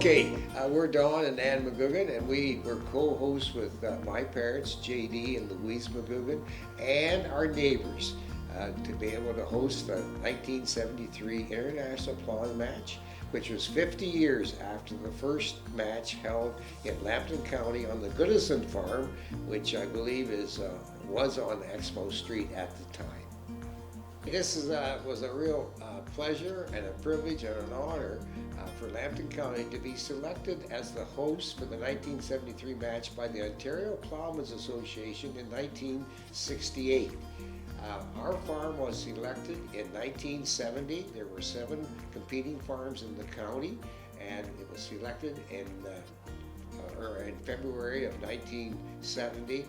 Okay, we're Don and Ann McGugan, and we were co-hosts with my parents, JD and Louise McGugan, and our neighbors to be able to host the 1973 International Plowing Match, which was 50 years after the first match held in Lambton County on the Goodison Farm, which I believe was on Expo Street at the time. This was a real pleasure and a privilege and an honor for Lambton County to be selected as the host for the 1973 match by the Ontario Plowmen's Association in 1968. Our farm was selected in 1970. There were 7 competing farms in the county, and it was selected in February of 1970.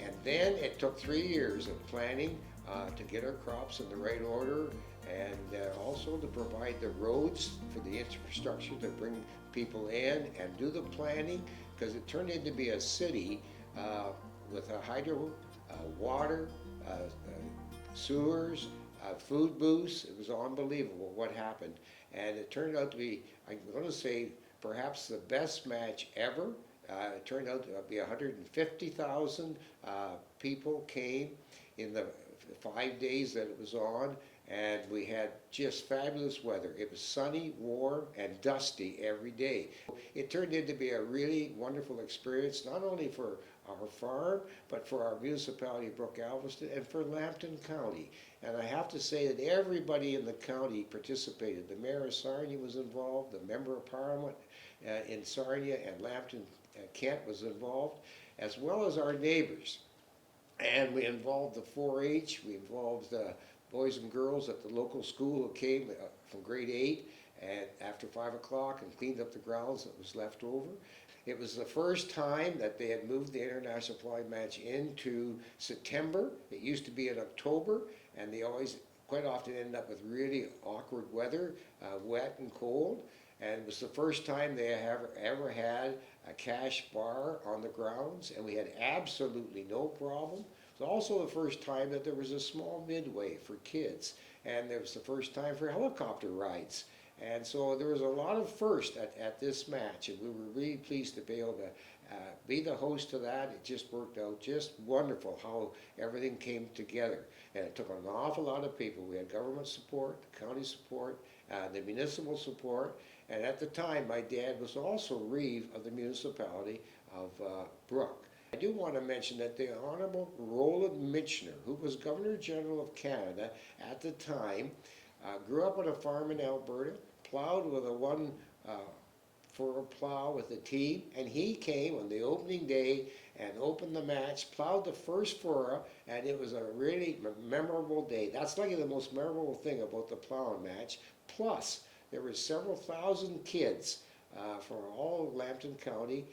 And then it took 3 years of planning to get our crops in the right order, and also to provide the roads for the infrastructure to bring people in and do the planning, because it turned into be a city with a hydro, water, sewers, food booths. It was unbelievable what happened, and it turned out to be, I'm going to say, perhaps the best match ever. It turned out to be 150,000 people came in the 5 days that it was on, and we had just fabulous weather. It was sunny, warm, and dusty every day. It turned into be a really wonderful experience, not only for our farm, but for our municipality of Brook Galveston and for Lambton County. And I have to say that everybody in the county participated. The mayor of Sarnia was involved, the member of parliament in Sarnia and Lambton Kent was involved, as well as our neighbors. And we involved the 4-H, we involved boys and girls at the local school who came from grade 8 and after 5 o'clock and cleaned up the grounds that was left over. It was the first time that they had moved the International Plowing Match into September. It used to be in October, and they always quite often end up with really awkward weather, wet and cold. And it was the first time they ever had a cash bar on the grounds, and we had absolutely no problem. It was also the first time that there was a small midway for kids, and it was the first time for helicopter rides. And so there was a lot of firsts at this match, and we were really pleased to be able to be the host of that. It just worked out just wonderful how everything came together. And it took an awful lot of people. We had government support, county support, the municipal support, and at the time my dad was also reeve of the municipality of Brook. I do want to mention that the Honorable Roland Michener, who was Governor General of Canada at the time, grew up on a farm in Alberta, plowed with a 1-furrow plow with a team, and he came on the opening day and opened the match, plowed the first furrow, and it was a really memorable day. That's like the most memorable thing about the plowing match. Plus, there were several thousand kids from all of Lambton County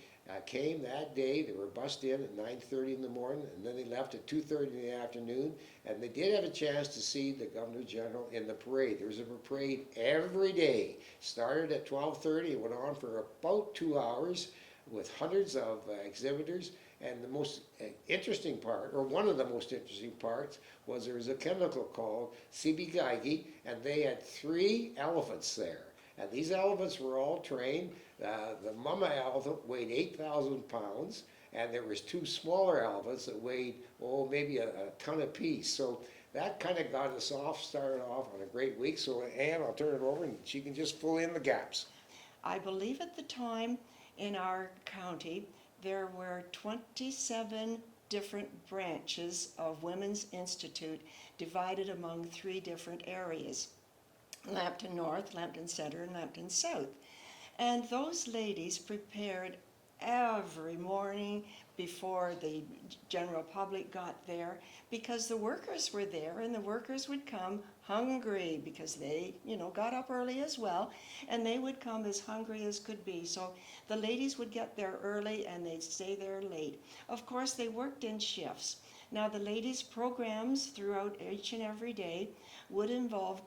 came that day. They were bussed in at 9:30 in the morning, and then they left at 2:30 in the afternoon, and they did have a chance to see the Governor General in the parade. There was a parade every day. Started at 12:30, it went on for about 2 hours with hundreds of exhibitors. And the most interesting part, or one of the most interesting parts, was there was a chemical called CB and they had 3 elephants there. And these elephants were all trained. The mama elephant weighed 8,000 pounds, and there was 2 smaller elephants that weighed, maybe a ton apiece. So that kind of got us started off on a great week. So Ann, I'll turn it over, and she can just fill in the gaps. I believe at the time in our county, there were 27 different branches of Women's Institute divided among 3 different areas: Lambton North, Lambton Center, and Lambton South. And those ladies prepared every morning before the general public got there, because the workers were there, and the workers would come hungry because they, got up early as well, and they would come as hungry as could be. So the ladies would get there early and they'd stay there late. Of course, they worked in shifts. Now, the ladies' programs throughout each and every day would involve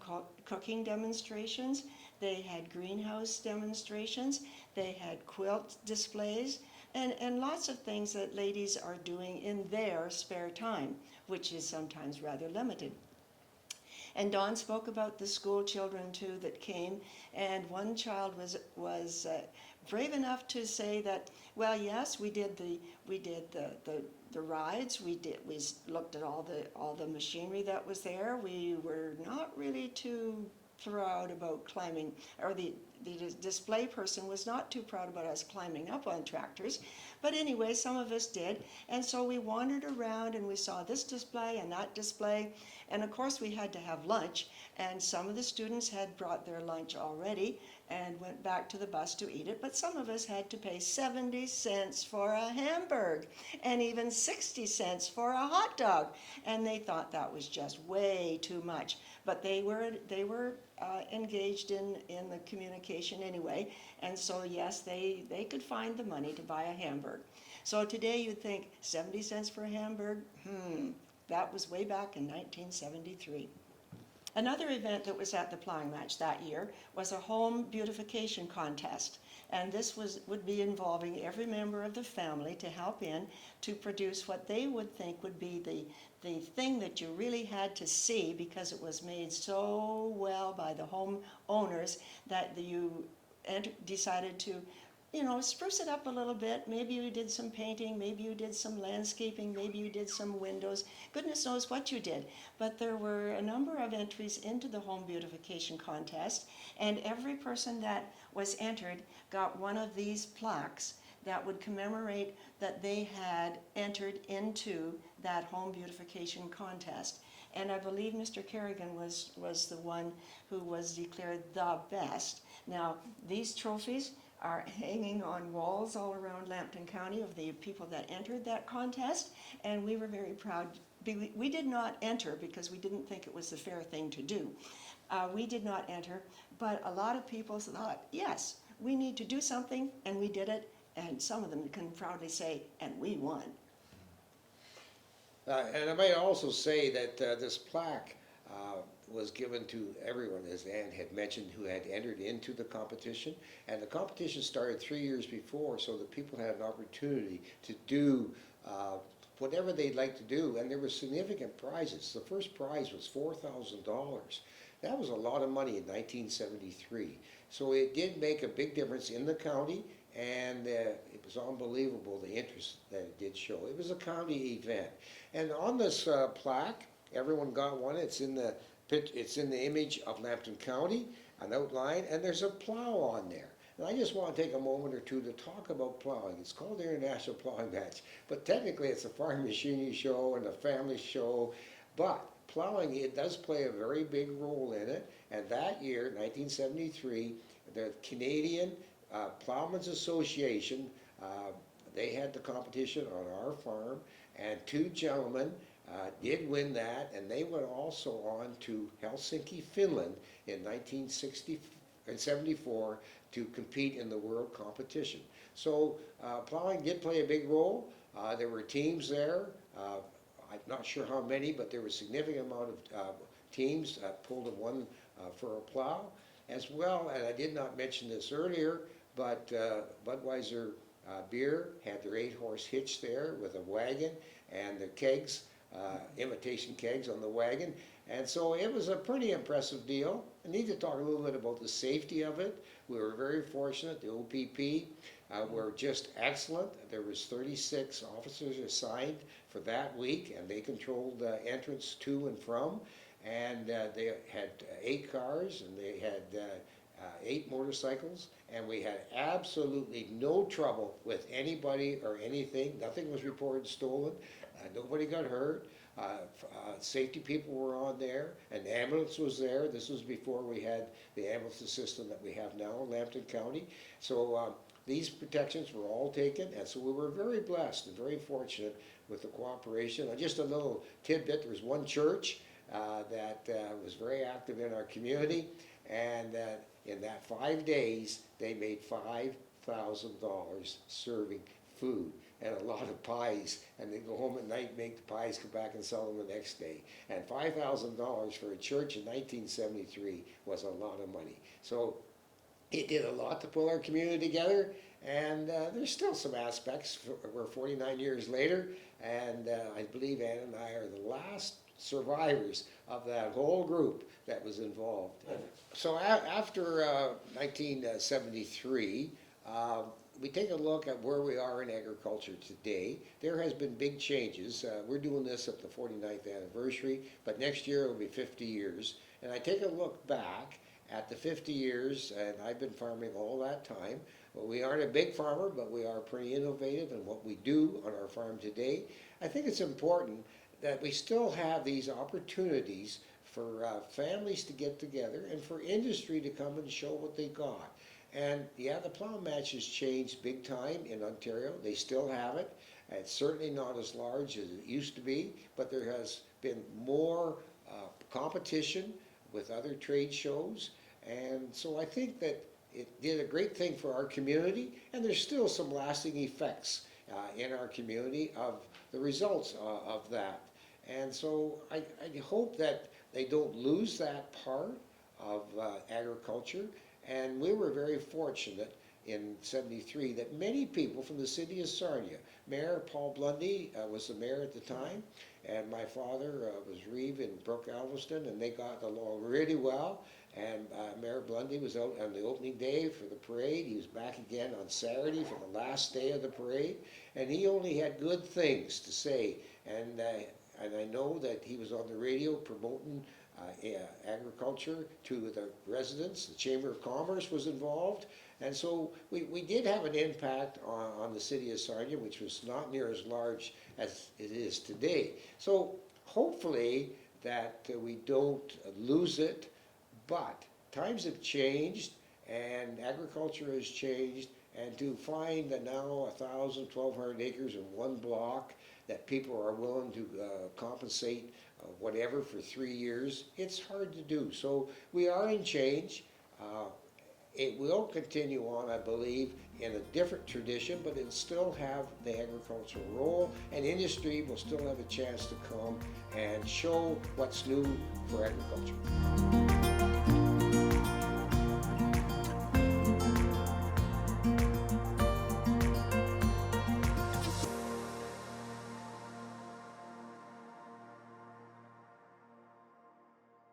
cooking demonstrations. They had greenhouse demonstrations. They had quilt displays, and lots of things that ladies are doing in their spare time, which is sometimes rather limited. And Dawn spoke about the school children too that came, and one child was brave enough to say that, well, yes, we did the rides. We looked at all the machinery that was there. We were not really too proud about climbing, or the display person was not too proud about us climbing up on tractors. But anyway, some of us did. And so we wandered around and we saw this display and that display. And of course we had to have lunch. And some of the students had brought their lunch already and went back to the bus to eat it. But some of us had to pay 70 cents for a hamburger and even 60 cents for a hot dog. And they thought that was just way too much. But they were engaged in the communication anyway. And so yes, they could find the money to buy a hamburger. So today you'd think 70 cents for a hamburger? That was way back in 1973. Another event that was at the plowing match that year was a home beautification contest. And this would be involving every member of the family to help in to produce what they would think would be the thing that you really had to see, because it was made so well by the home owners that you decided to, spruce it up a little bit. Maybe you did some painting, maybe you did some landscaping, maybe you did some windows. Goodness knows what you did. But there were a number of entries into the home beautification contest, and every person that was entered got one of these plaques that would commemorate that they had entered into that home beautification contest. And I believe Mr. Kerrigan was the one who was declared the best. Now, these trophies are hanging on walls all around Lambton County of the people that entered that contest, and we were very proud. We did not enter because we didn't think it was the fair thing to do. We did not enter, but a lot of people thought, yes, we need to do something, and we did it, and some of them can proudly say, and we won. And I might also say that this plaque was given to everyone, as Ann had mentioned, who had entered into the competition. And the competition started 3 years before, so that people had an opportunity to do whatever they'd like to do. And there were significant prizes. The first prize was $4,000. That was a lot of money in 1973. So it did make a big difference in the county, and it was unbelievable the interest that it did show. It was a county event. And on this plaque, everyone got one. It's in the image of Lambton County, an outline, and there's a plow on there. And I just want to take a moment or two to talk about plowing. It's called the International Plowing Match, but technically it's a farm machinery show and a family show. But plowing, it does play a very big role in it. And that year, 1973, the Canadian Plowmen's Association, they had the competition on our farm, and two gentlemen did win that, and they went also on to Helsinki, Finland in 1974 to compete in the world competition. So plowing did play a big role. There were teams there. I'm not sure how many, but there was a significant amount of teams pulled in one for a plow as well. And I did not mention this earlier, but Budweiser beer had their 8-horse hitch there with a wagon and the kegs, imitation kegs on the wagon. And so it was a pretty impressive deal. I need to talk a little bit about the safety of it. We were very fortunate. The OPP were just excellent. There was 36 officers assigned for that week, and they controlled the entrance to and from. And they had 8 cars, and they had 8 motorcycles, and we had absolutely no trouble with anybody or anything. Nothing was reported stolen. Nobody got hurt. Safety people were on there. An ambulance was there. This was before we had the ambulance system that we have now in Lambton County. So these protections were all taken, and so we were very blessed and very fortunate with the cooperation. Just a little tidbit, there was one church that was very active in our community, and in that 5 days, they made $5,000 serving food and a lot of pies, and they go home at night, make the pies, come back and sell them the next day. And $5,000 for a church in 1973 was a lot of money. So it did a lot to pull our community together, and there's still some aspects. We're 49 years later, and I believe Ann and I are the last survivors of that whole group that was involved. So after 1973, we take a look at where we are in agriculture today. There has been big changes. We're doing this at the 49th anniversary, but next year it'll be 50 years. And I take a look back at the 50 years, and I've been farming all that time. Well, we aren't a big farmer, but we are pretty innovative in what we do on our farm today. I think it's important that we still have these opportunities for families to get together and for industry to come and show what they got. And yeah, the plow match has changed big time in Ontario. They still have it. It's certainly not as large as it used to be, but there has been more competition with other trade shows. And so I think that it did a great thing for our community, and there's still some lasting effects in our community of the results of that. And so I hope that they don't lose that part of agriculture. And we were very fortunate in '73 that many people from the city of Sarnia, Mayor Paul Blundy was the mayor at the time, and my father was Reeve in Brook Alveston, and they got along really well. And Mayor Blundy was out on the opening day for the parade. He was back again on Saturday for the last day of the parade, and he only had good things to say. And I know that he was on the radio promoting agriculture to the residents. The Chamber of Commerce was involved, and so we did have an impact on the city of Sarnia, which was not near as large as it is today. So hopefully that we don't lose it, but times have changed and agriculture has changed, and to find that now 1,000, 1,200 acres in one block that people are willing to compensate whatever for 3 years, it's hard to do. So we are in change. It will continue on, I believe, in a different tradition, but it'll still have the agricultural role, and industry will still have a chance to come and show what's new for agriculture.